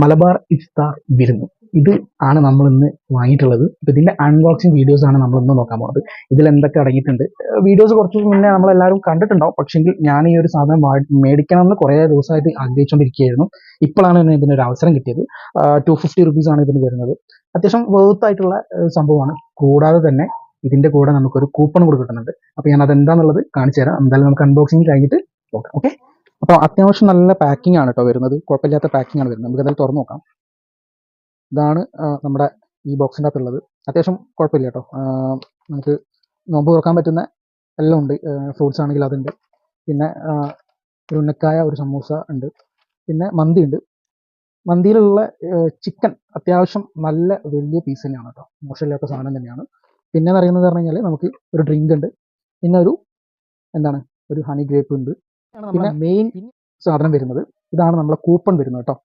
മലബാർ ഇഫ്താർ വിരുന്ന്. ഇത് ആണ് നമ്മൾ ഇന്ന് വാങ്ങിയിട്ടുള്ളത്. ഇപ്പൊ ഇതിന്റെ അൺബോക്സിംഗ് വീഡിയോസ് ആണ് നമ്മൾ ഇന്ന് നോക്കാൻ പോകുന്നത്. ഇതിൽ എന്തൊക്കെ അടങ്ങിയിട്ടുണ്ട്? വീഡിയോസ് കുറച്ച് മുന്നേ നമ്മളെല്ലാവരും കണ്ടിട്ടുണ്ടാവും. പക്ഷെങ്കിൽ ഞാൻ ഈ ഒരു സാധനം മേടിക്കണം എന്ന് കുറേ ദിവസമായിട്ട് ആഗ്രഹിച്ചുകൊണ്ടിരിക്കുകയായിരുന്നു. ഇപ്പോഴാണ് ഇതിനൊരു അവസരം കിട്ടിയത്. 250 റുപ്പീസ് ആണ് ഇതിന് വരുന്നത്. അത്യാവശ്യം വേർത്തായിട്ടുള്ള സംഭവമാണ്. കൂടാതെ തന്നെ ഇതിന്റെ കൂടെ നമുക്കൊരു കൂപ്പൺ കൂടി കിട്ടുന്നുണ്ട്. അപ്പൊ ഞാൻ അതെന്താന്നുള്ളത് കാണിച്ചു തരാം. എന്തായാലും നമുക്ക് അൺബോക്സിംഗ് കഴിഞ്ഞിട്ട് നോക്കാം. ഓക്കെ. അപ്പോൾ അത്യാവശ്യം നല്ല പാക്കിംഗ് ആണ് കേട്ടോ വരുന്നത്. കുഴപ്പമില്ലാത്ത പാക്കിംഗ് ആണ് വരുന്നത്. നമുക്ക് എന്തായാലും തുറന്നു നോക്കാം. ഇതാണ് നമ്മുടെ ഈ ബോക്സിൻ്റെ അകത്തുള്ളത്. അത്യാവശ്യം കുഴപ്പമില്ല കേട്ടോ. നമുക്ക് നോമ്പ് തുറക്കാൻ പറ്റുന്ന എല്ലാം ഉണ്ട്. ഫ്രൂട്ട്സ് ആണെങ്കിൽ അതുണ്ട്. പിന്നെ ഒരു ഉന്നക്കായ, ഒരു സമൂസ ഉണ്ട്. പിന്നെ മന്തി ഉണ്ട്. മന്തിയിലുള്ള ചിക്കൻ അത്യാവശ്യം നല്ല വലിയ പീസ് തന്നെയാണ് കേട്ടോ. മോശമില്ലാത്ത സാധനം തന്നെയാണ്. പിന്നെ പറയുന്നത് പറഞ്ഞു കഴിഞ്ഞാൽ നമുക്ക് ഒരു ഡ്രിങ്ക് ഉണ്ട്. പിന്നെ ഒരു ഹണി ഗ്രേപ്പ് ഉണ്ട്. പിന്നെ മെയിൻ സാധനം വരുന്നത് ഇതാണ്, നമ്മളെ കൂപ്പൺ വരുന്നത് കേട്ടോ.